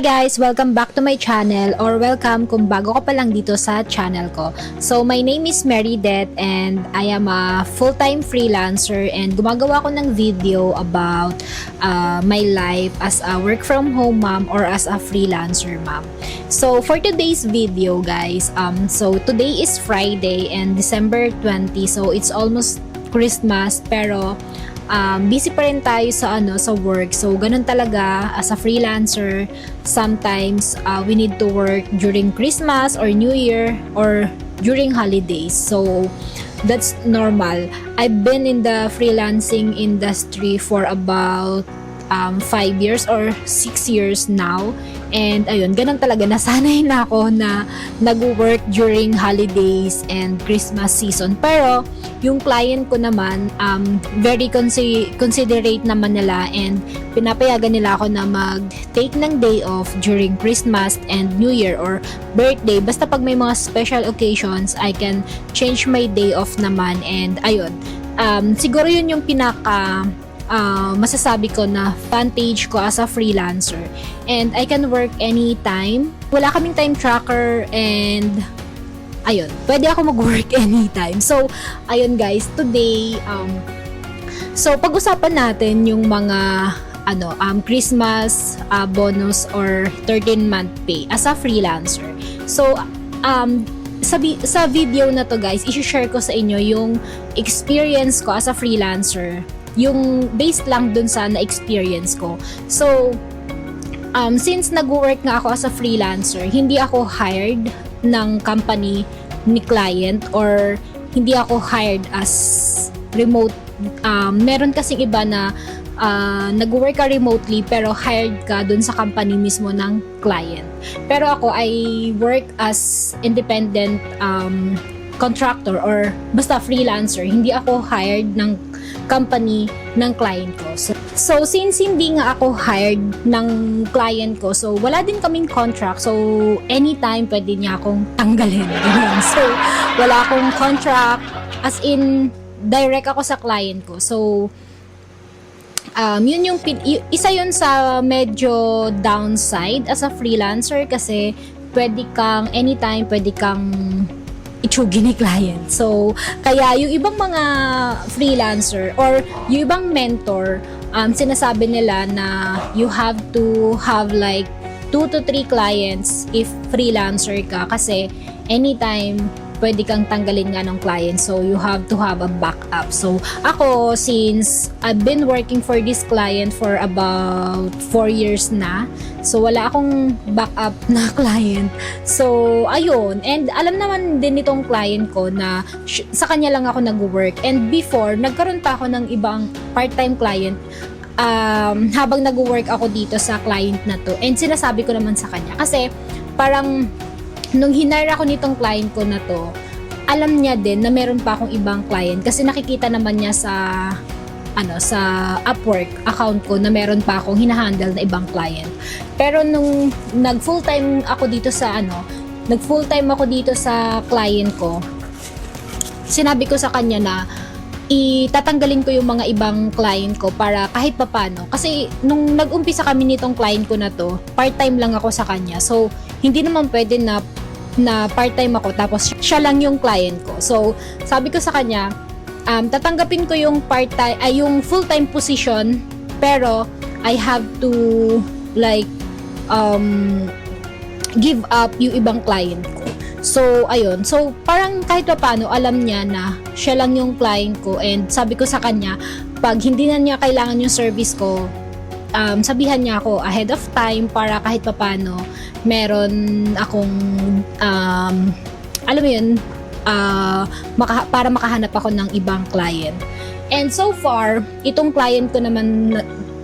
guys! Welcome back to my channel or welcome kung bago ka pa lang dito sa channel ko. So my name is Mary Det and I am a full-time freelancer and gumagawa ko ng video about my life as a work from home mom or as a freelancer mom. So for today's video guys, so today is Friday and December 20, so it's almost Christmas pero busy pa rin tayo sa work. So ganun talaga as a freelancer, sometimes we need to work during Christmas or New Year or during holidays. So that's normal. I've been in the freelancing industry for about 5 years or 6 years now. And ayun, ganun talaga, nasanay na ako na nag-work during holidays and Christmas season. Pero yung client ko naman, very considerate naman nila and pinapayagan nila ako na mag-take ng day off during Christmas and New Year or birthday. Basta pag may mga special occasions, I can change my day off naman. And ayun, siguro yun yung pinaka masasabi ko na advantage ko as a freelancer, and I can work anytime. Wala kaming time tracker and ayun, pwede ako mag-work anytime. So ayun guys, today so pag-usapan natin yung mga Christmas bonus or 13-month pay as a freelancer. So sa video na to guys, i-share ko sa inyo yung experience ko as a freelancer, yung based lang dun sa na-experience ko. So, since nag-work nga ako as a freelancer, hindi ako hired ng company ni client or hindi ako hired as remote. Meron kasing iba na nag-work ka remotely pero hired ka dun sa company mismo ng client. Pero ako, I work as independent contractor or basta freelancer. Hindi ako hired ng company ng client ko. So since hindi nga ako hired ng client ko, so wala din kaming contract. So anytime pwede niya akong tanggalin. So wala akong contract, as in direct ako sa client ko. So yun yung isa yun sa medyo downside as a freelancer, kasi pwede kang anytime pwede kang itsugi ni client. So, kaya yung ibang mga freelancer or yung ibang mentor, sinasabi nila na you have to have like 2 to 3 clients if freelancer ka, kasi anytime pwede kang tanggalin nga ng client. So, you have to have a backup. So, ako, since I've been working for this client for about 4 years na, so wala akong backup na client. So, ayun. And alam naman din nitong client ko na sa kanya lang ako nag-work. And before, nagkaroon pa ako ng ibang part-time client habang nag-work ako dito sa client na to. And sinasabi ko naman sa kanya, kasi parang nung hinire ako nitong client ko na to, alam niya din na meron pa akong ibang client, kasi nakikita naman niya sa Upwork account ko na meron pa akong hinahandle na ibang client. Pero nung nag-full-time ako dito sa client ko, sinabi ko sa kanya na itatanggalin ko yung mga ibang client ko para kahit papano. Kasi nung nag-umpisa kami nitong client ko na to, part-time lang ako sa kanya. So, hindi naman pwede na part-time ako tapos siya lang yung client ko. So, sabi ko sa kanya, tatanggapin ko yung part-time yung full-time position, pero I have to like give up yung ibang client ko. So, ayun. So, parang kahit pa paano, alam niya na siya lang yung client ko. And sabi ko sa kanya, pag hindi na niya kailangan yung service ko, sabihan niya ako ahead of time para kahit pa paano, meron akong, alam mo yun, para makahanap ako ng ibang client. And so far, itong client ko naman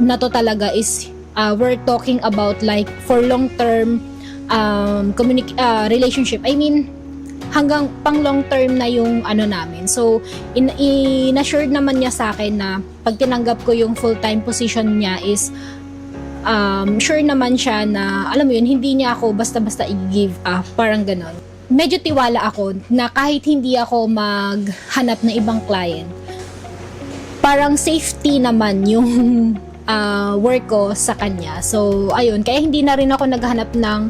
na to talaga is, we're talking about like for long-term relationship. I mean, hanggang pang long term na yung namin. So, in-assured naman niya sa akin na pag tinanggap ko yung full-time position niya is, sure naman siya na, alam mo yun, hindi niya ako basta-basta i-give up, parang ganon. Medyo tiwala ako na kahit hindi ako maghanap ng ibang client, parang safety naman yung work ko sa kanya. So, ayun, kaya hindi na rin ako naghahanap ng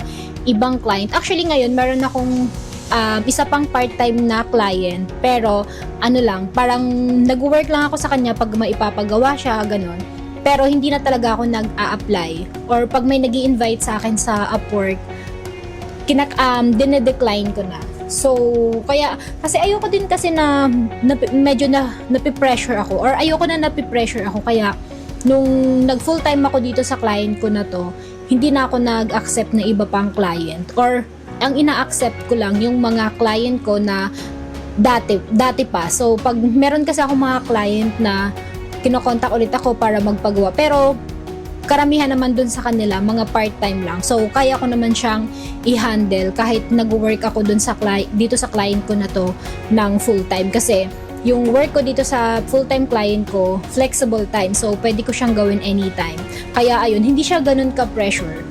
ibang client. Actually, ngayon, meron akong isa pang part-time na client, pero ano lang, parang nag-work lang ako sa kanya pag maipapagawa siya, ganun. Pero hindi na talaga ako nag-a-apply. Or pag may nag-i-invite sa akin sa Upwork, dinedecline ko na. So, kaya, kasi ayoko din kasi na medyo napipressure ako, or ayoko na napipressure ako, kaya nung nag-full-time ako dito sa client ko na to, hindi na ako nag-accept na iba pang client, or ang ina-accept ko lang yung mga client ko na dati pa. So, pag meron kasi ako mga client na kinokontak ulit ako para magpagawa, pero karamihan naman dun sa kanila mga part-time lang. So, kaya ko naman siyang i-handle kahit nag-work ako dun sa dito sa client ko na to ng full-time, kasi yung work ko dito sa full-time client ko, flexible time. So, pwede ko siyang gawin anytime. Kaya ayun, hindi siya ganun ka-pressure.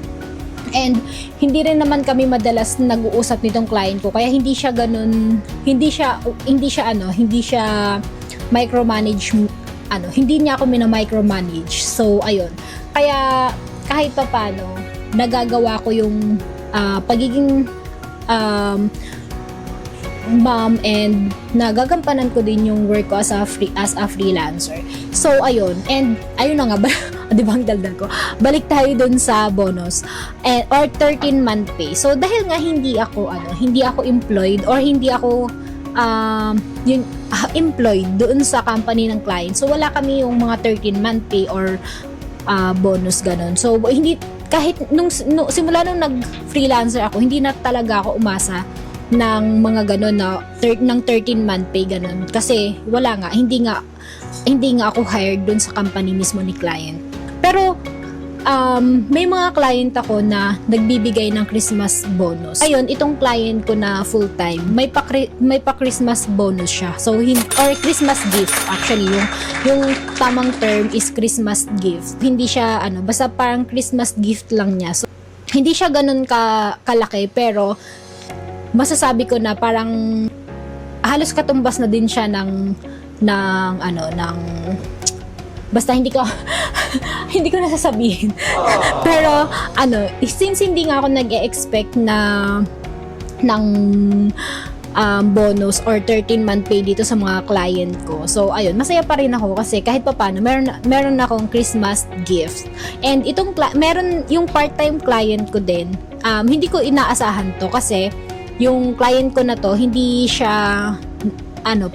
And hindi rin naman kami madalas nag-uusap nitong client ko, kaya hindi siya hindi siya micromanage, hindi niya ako mina-micromanage. So ayun, kaya kahit pa paano nagagawa ko yung pagiging mom, and nagagampanan ko din yung work ko as a freelancer. So ayun, and ayun na nga ba, di ba ang daldal ko? Balik tayo dun sa bonus or 13-month pay. So dahil nga hindi ako employed, or hindi ako employed doon sa company ng client. So wala kami yung mga 13-month pay or bonus ganun. So hindi, kahit simula nung nag-freelancer ako, hindi na talaga ako umasa ng mga ganun na ng 13-month pay ganun, kasi wala nga, hindi nga ako hired dun sa company mismo ni client. Pero may mga client ako na nagbibigay ng Christmas bonus. Ayun, itong client ko na full-time, may pa Christmas bonus siya. So or Christmas gift, actually yung tamang term is Christmas gift. Hindi siya basta parang Christmas gift lang niya. So hindi siya ganun kalaki, pero masasabi ko na parang halos katumbas na din siya ng basta hindi ko nasasabihin. Pero since hindi nga ako nag-e-expect ng bonus or 13-month pay dito sa mga client ko. So ayun, masaya pa rin ako kasi kahit papaano meron akong Christmas gift. And meron yung part-time client ko din. Hindi ko inaasahan to, kasi yung client ko na to, hindi siya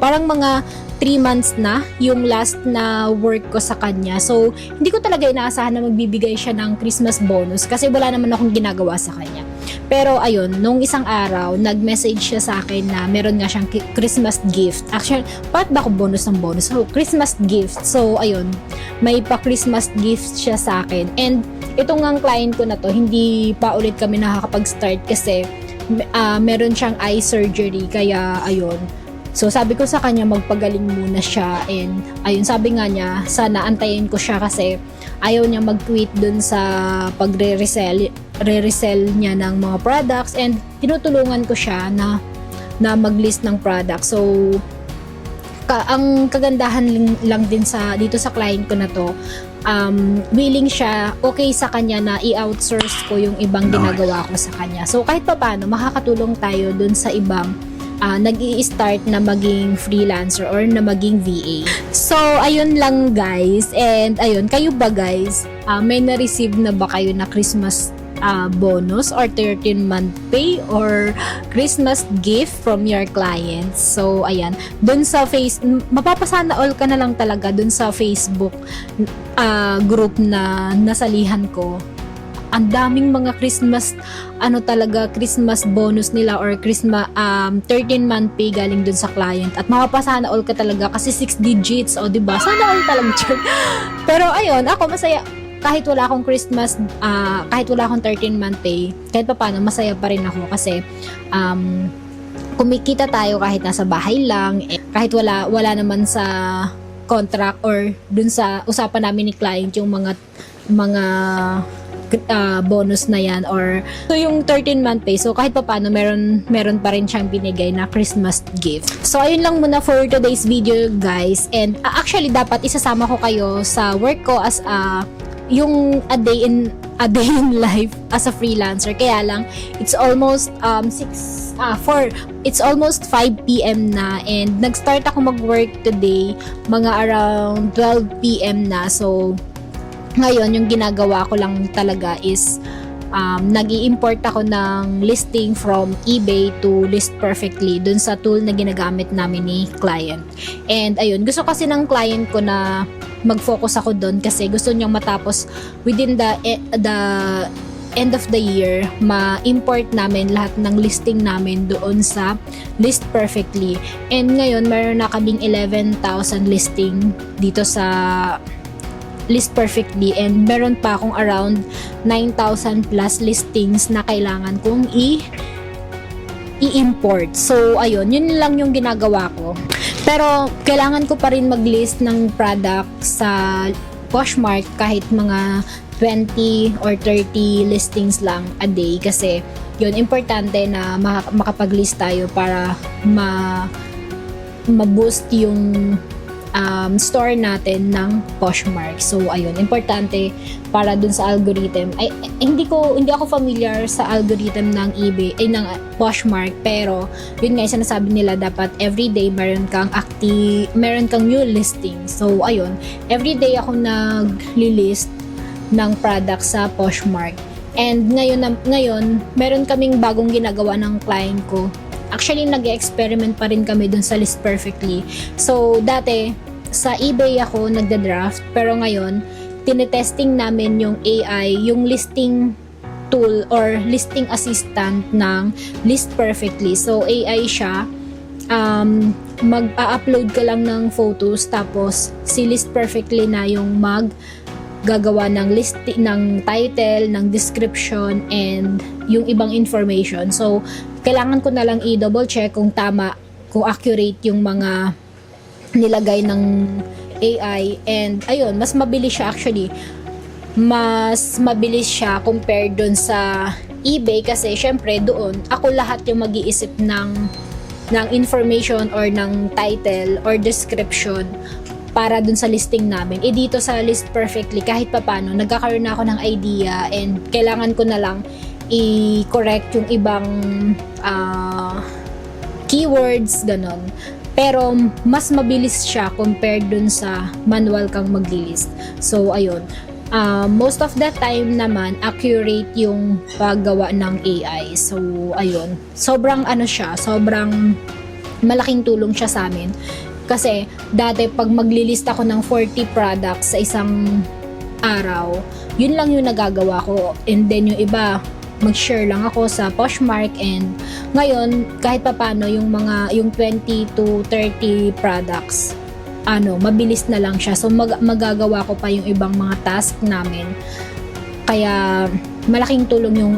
parang mga 3 months na yung last na work ko sa kanya. So, hindi ko talaga inaasahan na magbibigay siya ng Christmas bonus, kasi wala naman akong ginagawa sa kanya. Pero ayun, nung isang araw, nag-message siya sa akin na meron nga siyang Christmas gift. Actually, bakit ba ako bonus ng bonus? So, Christmas gift. So, ayun, may pa-Christmas gift siya sa akin. And itong ang client ko na to, hindi pa ulit kami nakakapag-start kasi meron siyang eye surgery, kaya ayun. So sabi ko sa kanya magpagaling muna siya, and ayun, sabi nga niya sana antayin ko siya kasi ayaw niya mag-quit dun sa re-resell niya ng mga products, and tinutulungan ko siya na mag-list ng products. So ang kagandahan lang din dito sa client ko na to, willing siya, okay sa kanya na i-outsource ko yung ibang ginagawa ko sa kanya. So kahit pa paano makakatulong tayo dun sa ibang nag-i-start na maging freelancer or na maging VA. So ayun lang guys, and ayun, kayo ba guys, may na-receive na ba kayo na Christmas bonus or 13-month pay or Christmas gift from your clients? So ayan, dun sa mapapasana all ka na lang talaga dun sa Facebook group na nasalihan ko. Ang daming mga Christmas Christmas bonus nila or Christmas 13-month pay galing dun sa client, at mapapasana all ka talaga kasi 6 digits, o diba, sana all talaga dyan. Pero ayun, ako masaya kahit wala akong kahit wala akong 13-month pay, kahit pa paano masaya pa rin ako kasi kumikita tayo kahit nasa bahay lang, kahit wala naman sa contract or dun sa usapan namin ni client yung mga bonus na yan, or so yung 13-month pay, so kahit papaano meron pa rin siyang binigay na Christmas gift. So ayun lang muna for today's video guys, and actually dapat isasama ko kayo sa work ko as yung a day in life as a freelancer. Kaya lang it's almost 5 p.m. na, and nag-start ako mag-work today mga around 12 p.m. na. So ngayon, yung ginagawa ko lang talaga is nag-i-import ako ng listing from eBay to List Perfectly dun sa tool na ginagamit namin ni client. And ayun, gusto kasi ng client ko na mag-focus ako dun kasi gusto niyang matapos within the end of the year, ma-import namin lahat ng listing namin doon sa List Perfectly. And ngayon, meron na kaming 11,000 listing dito sa List Perfectly, and meron pa akong around 9,000 plus listings na kailangan kong i-import. So ayun, yun lang yung ginagawa ko. Pero kailangan ko pa rin mag-list ng product sa Poshmark kahit mga 20 or 30 listings lang a day, kasi yun, importante na makapag-list tayo para ma-boost yung store natin ng Poshmark. So ayun, importante para dun sa algorithm. Hindi ako familiar sa algorithm ng eBay ng Poshmark, pero yun nga sinasabi nila, dapat everyday meron kang new listing. So ayun, everyday ako nag-list ng product sa Poshmark. And ngayon meron kaming bagong ginagawa ng client ko. Actually, nag-experiment pa rin kami dun sa List Perfectly. So, dati, sa eBay ako nagda-draft, pero ngayon, tinetesting namin yung AI, yung listing tool or listing assistant ng List Perfectly. So, AI siya. Mag-upload ka lang ng photos, tapos si List Perfectly na yung gagawa ng ng title, ng description, and yung ibang information. So, kailangan ko na lang i-double check kung tama, kung accurate yung mga nilagay ng AI. And ayun, mas mabilis siya actually. Mas mabilis siya compared dun sa eBay, kasi syempre doon, ako lahat yung mag-iisip ng information or ng title or description para dun sa listing namin. Dito sa List Perfectly, kahit papano, nagkakaroon na ako ng idea, and kailangan ko na lang i-correct yung ibang keywords, ganon. Pero mas mabilis siya compared dun sa manual kang mag-list. So ayun, most of the time naman accurate yung paggawa ng AI. So ayun, sobrang sobrang malaking tulong siya sa amin. Kasi dati pag maglilist ako ng 40 products sa isang araw, yun lang yung nagagawa ko, and then yung iba mag-share lang ako sa Poshmark. And ngayon, kahit papano yung 20 to 30 products, mabilis na lang siya. So magagawa ko pa yung ibang mga task namin. Kaya malaking tulong yung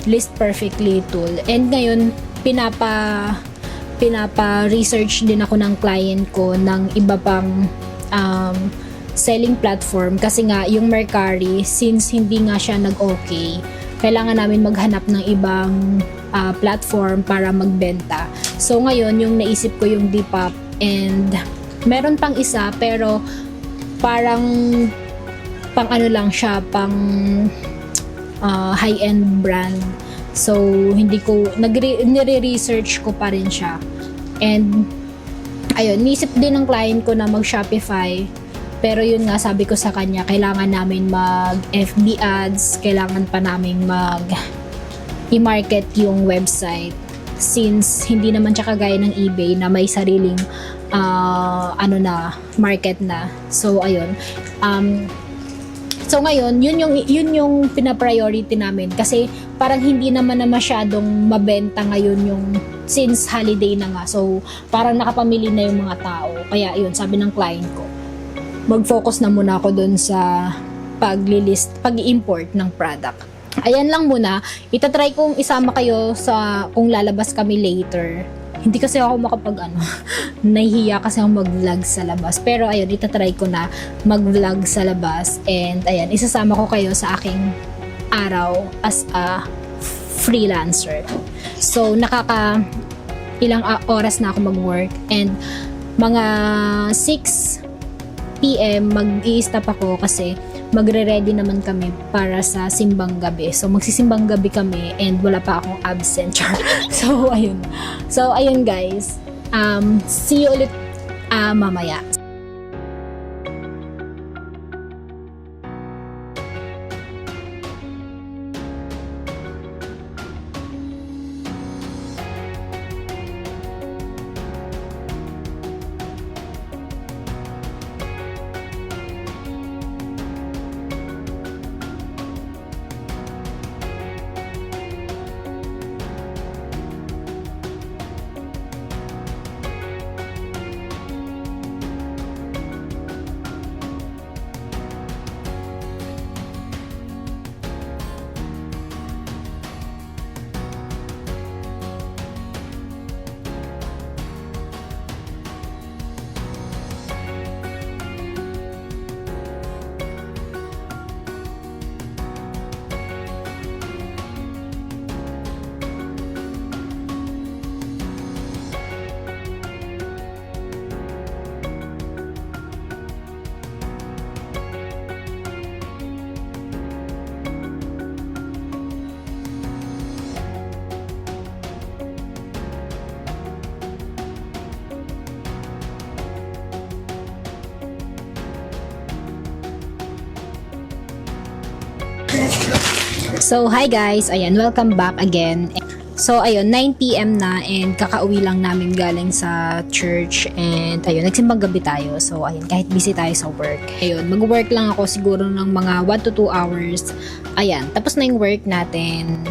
List Perfectly tool. And ngayon, pinapa-research din ako ng client ko ng iba pang selling platform, kasi nga yung Mercari, since hindi nga siya nag-okay, kailangan namin maghanap ng ibang platform para magbenta. So ngayon, yung naisip ko yung Depop, and meron pang isa, pero parang pang lang siya, pang high-end brand. So hindi ko nire-research ko pa rin siya. And ayun, nisip din ng client ko na mag-Shopify, pero yun nga, sabi ko sa kanya, kailangan namin mag-FB ads, kailangan pa namin i-market yung website, since hindi naman siya kagaya ng eBay na may sariling market na. So ayun, so ngayon, yun yung pina-priority namin, kasi parang hindi naman na masyadong mabenta ngayon yung, since holiday na nga. So parang nakapamili na yung mga tao. Kaya yun, sabi ng client ko, mag-focus na muna ako dun sa pag-i-import ng product. Ayan lang muna. Itatry kong isama kayo sa kung lalabas kami later. Hindi kasi ako makapag nahihiya kasi ako mag-vlog sa labas. Pero ayun, itatry ko na mag-vlog sa labas. And ayan, isasama ko kayo sa aking araw as a freelancer. So, ilang oras na ako mag-work. And mga 6 PM mag-i-stop ako kasi magre-ready naman kami para sa simbang gabi. So, magsisimbang gabi kami and wala pa akong absent. So, ayun. So, ayun guys. See you ulit mamaya. So, hi guys. Ayan, welcome back again. So, ayun, 9 PM na and kakauwi lang namin galing sa church and ayun, nagsimbang gabi tayo. So, ayun, kahit busy tayo sa work. Ayun, mag-work lang ako siguro ng mga 1 to 2 hours. Ayan, tapos na yung work natin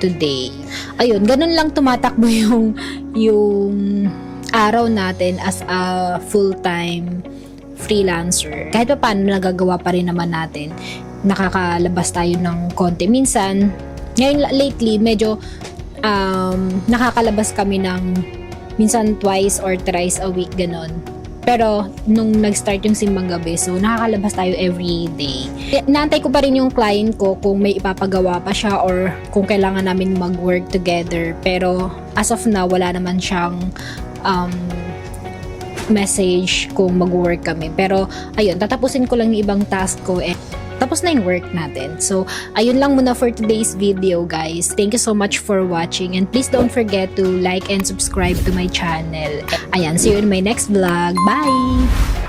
today. Ayun, ganun lang tumatakbo yung araw natin as a full-time freelancer. Kahit pa paano nagagawa pa rin naman natin. Nakakalabas tayo ng konti. Minsan, ngayon lately, medyo nakakalabas kami ng minsan twice or thrice a week, ganon. Pero, nung nag-start yung simbang gabi, so nakakalabas tayo every day. Naantay ko pa rin yung client ko kung may ipapagawa pa siya or kung kailangan namin mag-work together. Pero, as of now, wala naman siyang message kung mag-work kami. Pero, ayun, tatapusin ko lang yung ibang task ko and tapos na yung work natin. So, ayun lang muna for today's video, guys. Thank you so much for watching and please don't forget to like and subscribe to my channel. Ayan, see you in my next vlog. Bye!